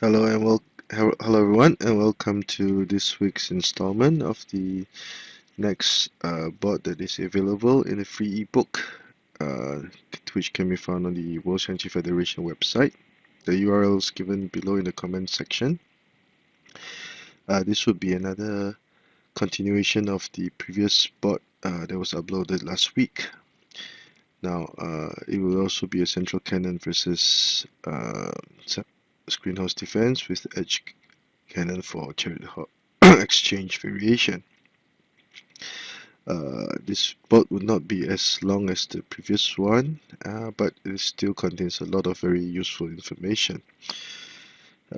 Hello everyone, and welcome to this week's installment of the next board that is available in a free ebook, uh, which can be found on the World Xiangqi Federation website. The URL is given below in the comment section. This would be another continuation of the previous board that was uploaded last week. Now, it will also be a central cannon versus screen house defense with edge cannon for chariot exchange variation. This board would not be as long as the previous one, but it still contains a lot of very useful information.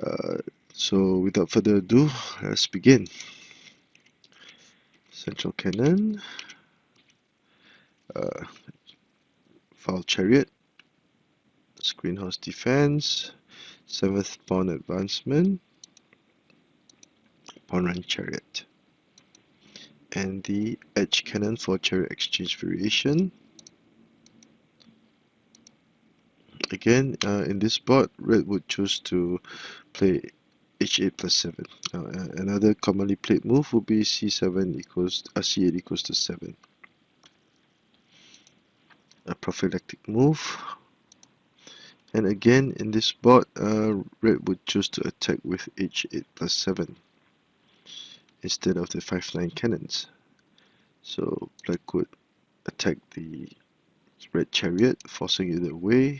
Uh, so without further ado, let's begin. Central cannon, uh, foul chariot, screen house defense, 7th pawn advancement, pawn rank chariot, and the edge cannon for chariot exchange variation. Again, in this board, red would choose to play H8+7. Another commonly played move would be C8 equals to 7. A prophylactic move. And again, in this board, red would choose to attack with H8+7 instead of the 5-9 cannons. So black would attack the red chariot, forcing it away.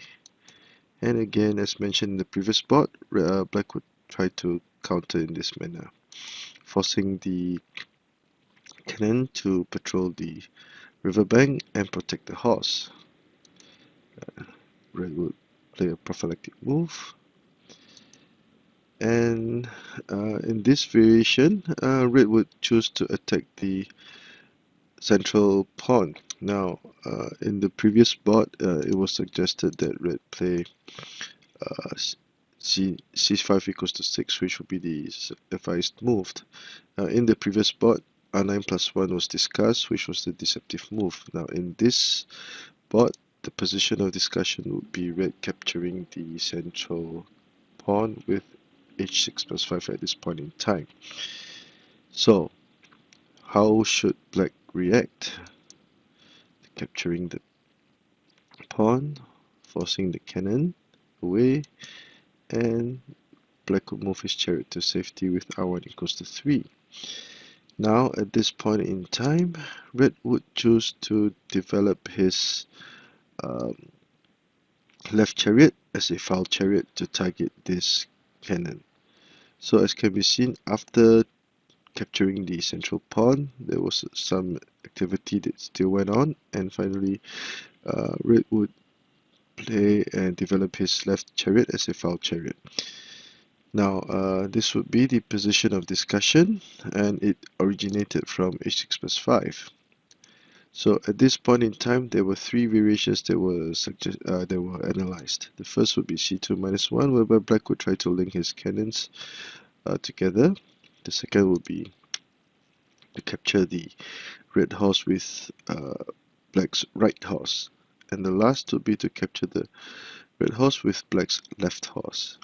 And again, as mentioned in the previous board, black would try to counter in this manner, forcing the cannon to patrol the riverbank and protect the horse. Red would play a prophylactic move. And in this variation, red would choose to attack the central pawn. Now, in the previous board, it was suggested that red play C5 equals to 6, which would be the advised move. In the previous board, R9+1 was discussed, which was the deceptive move. Now, in this board, the position of discussion would be red capturing the central pawn with H6+5 at this point in time. So, how should black react? Capturing the pawn, forcing the cannon away, and black would move his chariot to safety with R1 equals to 3. Now, at this point in time, red would choose to develop his left chariot as a foul chariot to target this cannon. So as can be seen, after capturing the central pawn, there was some activity that still went on, and finally red would play and develop his left chariot as a foul chariot. Now this would be the position of discussion, and it originated from H6+5. So at this point in time, there were three variations that were analyzed. The first would be C2-1, whereby black would try to link his cannons together. The second would be to capture the red horse with black's right horse. And the last would be to capture the red horse with black's left horse.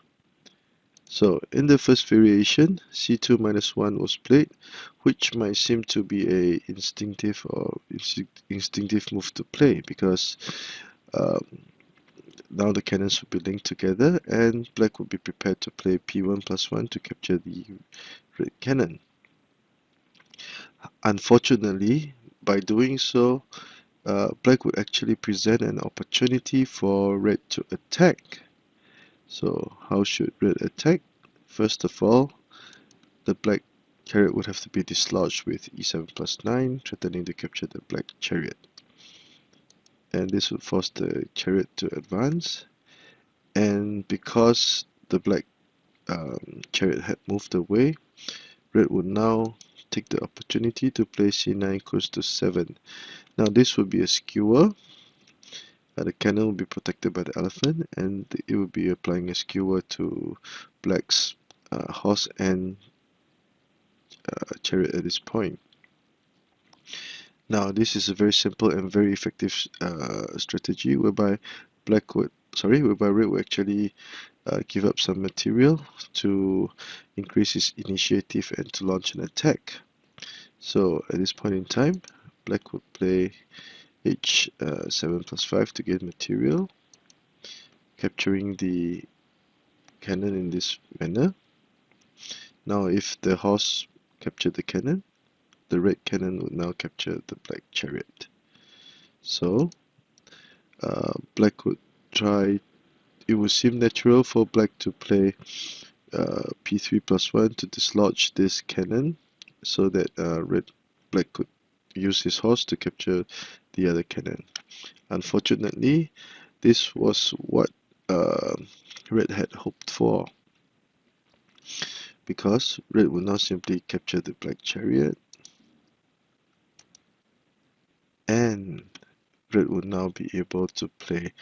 So in the first variation, C2-1 was played, which might seem to be a instinctive move to play, because now the cannons would be linked together and black would be prepared to play P1+1 to capture the red cannon. Unfortunately, by doing so, black would actually present an opportunity for red to attack. So how should red attack? First of all, the black chariot would have to be dislodged with E7+9, threatening to capture the black chariot. And this would force the chariot to advance. And because the black chariot had moved away, red would now take the opportunity to play C9 equals to 7. Now this would be a skewer. The cannon will be protected by the elephant, and it will be applying a skewer to black's horse and chariot at this point. Now this is a very simple and very effective strategy whereby red would actually give up some material to increase his initiative and to launch an attack. So at this point in time, black would play H7+5 to gain material, capturing the cannon in this manner. Now if the horse captured the cannon, the red cannon would now capture the black chariot. So black would try, it would seem natural for black to play P3+1 to dislodge this cannon so that black could use his horse to capture the other cannon. Unfortunately, this was what red had hoped for, because red would now simply capture the black chariot, and red would now be able to play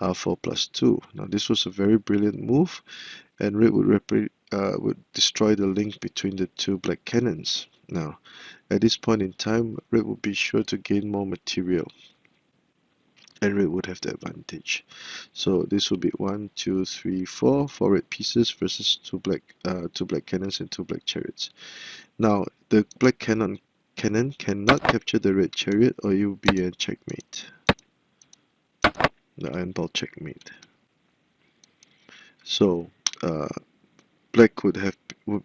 R4+2. Now this was a very brilliant move, and red would destroy the link between the two black cannons. Now at this point in time, red would be sure to gain more material, and red would have the advantage. So this would be 1, 2, 3, 4 red pieces versus two black cannons and two black chariots. Now the black cannon cannot capture the red chariot, or it will be a checkmate. The iron ball checkmate. So black would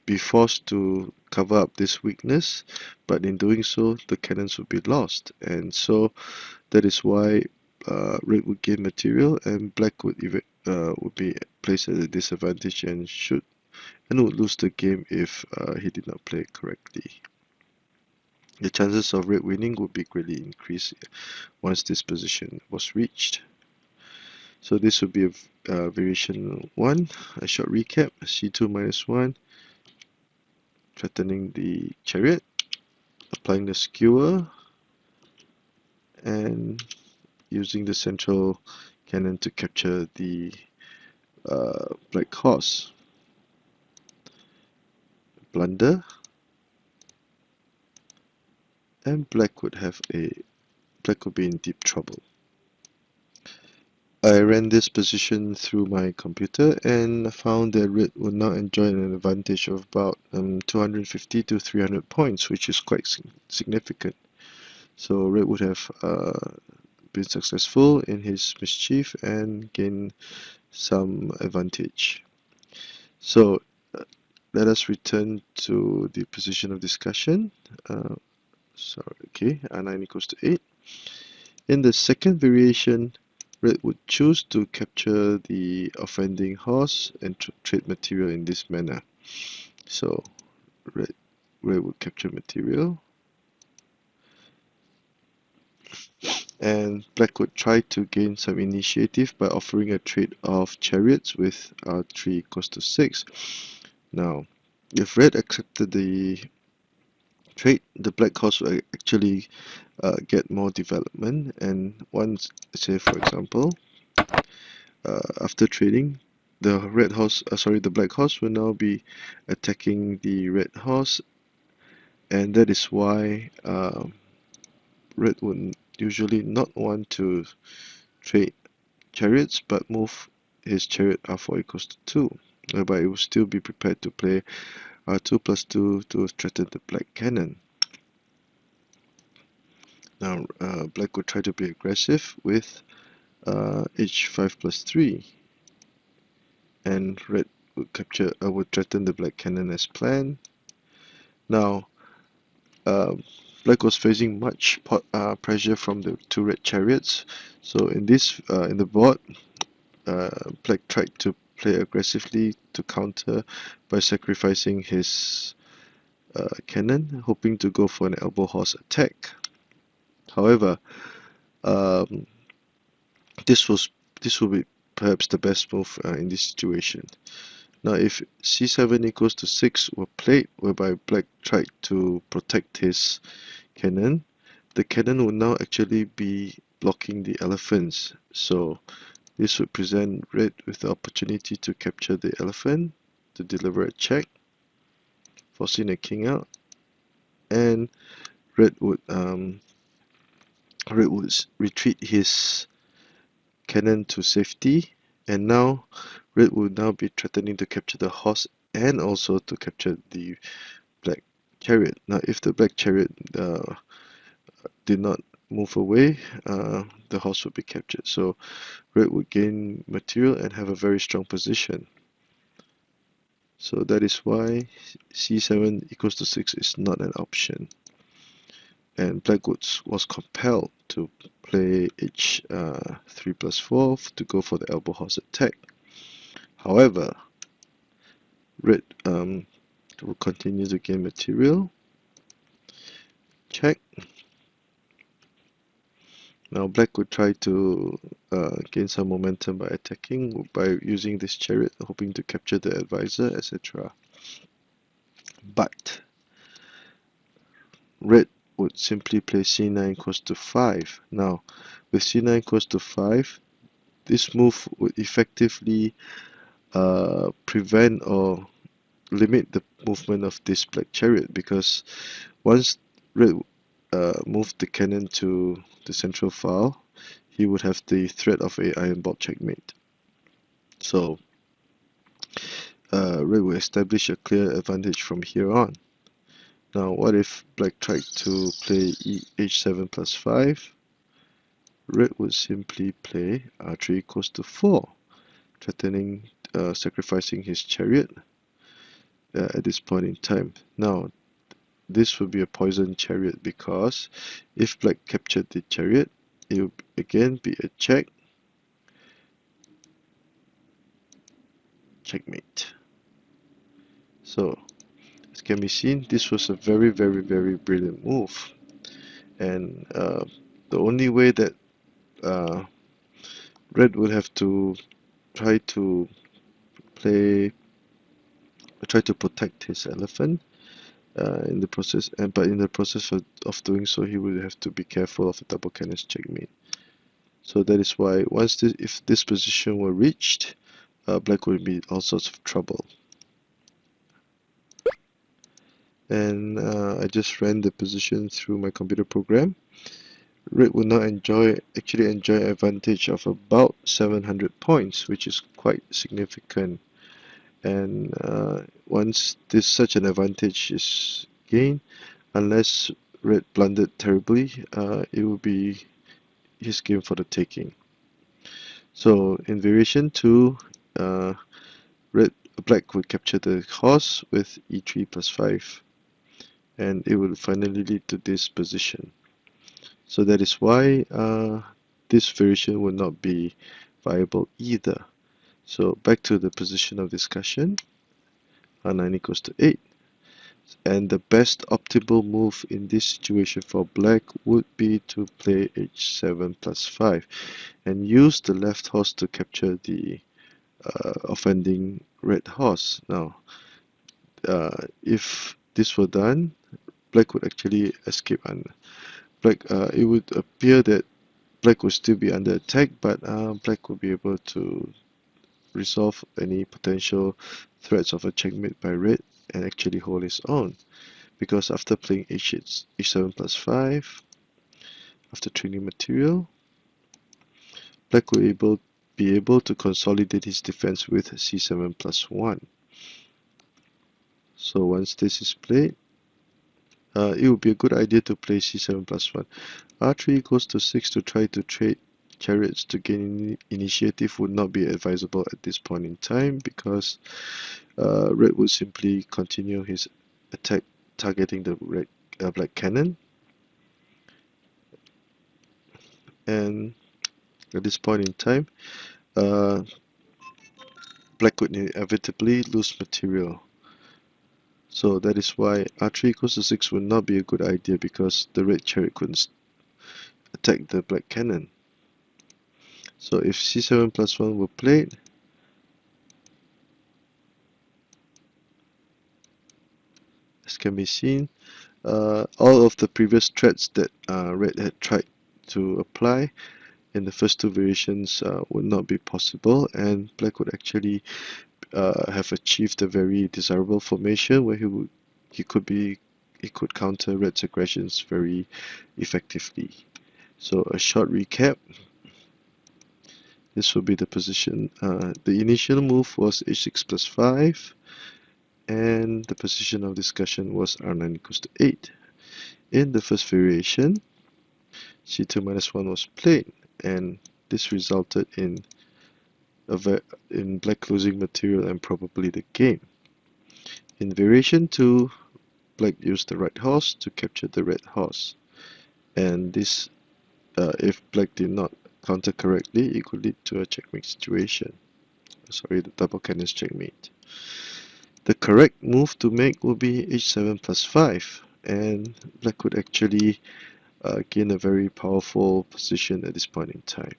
be forced to cover up this weakness, but in doing so, the cannons would be lost, and so that is why red would gain material, and black would be placed at a disadvantage and would lose the game if he did not play correctly. The chances of red winning would be greatly increased once this position was reached. So this would be a variation 1, a short recap. C2-1, threatening the chariot, applying the skewer, and using the central cannon to capture the black horse. Blunder, and black would be in deep trouble. I ran this position through my computer and found that red would now enjoy an advantage of about 250 to 300 points, which is quite significant. So red would have been successful in his mischief and gained some advantage. So let us return to the position of discussion. R9 equals to 8. In the second variation, red would choose to capture the offending horse and trade material in this manner. So red would capture material, and black would try to gain some initiative by offering a trade of chariots with R3 equals to 6. Now, if red accepted the trade, the black horse will actually get more development, and once, say for example, after trading, the black horse will now be attacking the red horse, and that is why red would usually not want to trade chariots but move his chariot R4 equals to 2, whereby it will still be prepared to play R2+2 to threaten the black cannon. Now black would try to be aggressive with H5+3, and red would threaten the black cannon as planned. Now black was facing much pressure from the two red chariots, so in the board, black tried to play aggressively to counter by sacrificing his cannon, hoping to go for an elbow horse attack. However, this will be perhaps the best move in this situation. Now if c7 equals to 6 were played, whereby black tried to protect his cannon, the cannon would now actually be blocking the elephants. So this would present red with the opportunity to capture the elephant, to deliver a check, forcing a king out, and red would retreat his cannon to safety And now red will now be threatening to capture the horse and also to capture the black chariot. Now if the black chariot did not move away, the horse would be captured. So red would gain material and have a very strong position. So that is why c7 equals to 6 is not an option. And black was compelled to play h3+4 to go for the elbow horse attack. However, red will continue to gain material. Check. Now black would try to gain some momentum by attacking, by using this chariot, hoping to capture the advisor, etc. But red would simply play c9 equals to 5. Now with c9 equals to 5, this move would effectively prevent or limit the movement of this black chariot, because once red moved the cannon to the central file, he would have the threat of a iron bolt checkmate. So red will establish a clear advantage from here on. Now what if black tried to play h7+5? Red would simply play r3 equals to 4, threatening sacrificing his chariot at this point in time. Now this would be a poison chariot, because if black captured the chariot, it would again be a checkmate. So as can be seen, this was a very brilliant move, and the only way that red would have to try to protect his elephant in the process, but in the process of doing so, he would have to be careful of the double cannon's checkmate. So that is why if this position were reached, black would be in all sorts of trouble. And I just ran the position through my computer program. Red would now actually enjoy an advantage of about 700 points, which is quite significant. And once such an advantage is gained, unless red blundered terribly, it will be his game for the taking. So in variation 2, black would capture the horse with e3+5, and it will finally lead to this position. So that is why this variation will not be viable either. So back to the position of discussion, r9 equals to 8. And the best optimal move in this situation for black would be to play h7+5 and use the left horse to capture the offending red horse. Now, if this were done, black would actually escape. It would appear that black would still be under attack, but black would be able to resolve any potential threats of a checkmate by red and actually hold his own. Because after playing h7+5, after training material, black will be able to consolidate his defense with c7+1. So once this is played, it would be a good idea to play c7+1. r3 equals to 6 to try to trade chariots to gain initiative would not be advisable at this point in time, because red would simply continue his attack targeting the black cannon, and at this point in time black would inevitably lose material. So that is why r3 equals to 6 would not be a good idea, because the red chariot couldn't attack the black cannon. So if c7+1 were played, as can be seen, all of the previous threats that red had tried to apply in the first two variations would not be possible, and black would actually have achieved a very desirable formation where he could counter red's aggressions very effectively. So a short recap: This will be the position. The initial move was h6+5, and the position of discussion was r9 equals to 8. In the first variation, c2-1 was played, and this resulted in black closing material and probably the game. In variation 2, black used the right horse to capture the red horse, and this, if black did not counter correctly, it could lead to a checkmate situation. Sorry, the double cannons checkmate. The correct move to make will be h7+5, and black could actually gain a very powerful position at this point in time.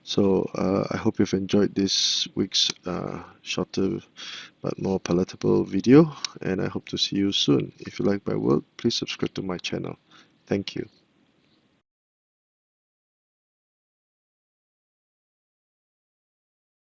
So I hope you've enjoyed this week's shorter but more palatable video, and I hope to see you soon. If you like my work, please subscribe to my channel. Thank you.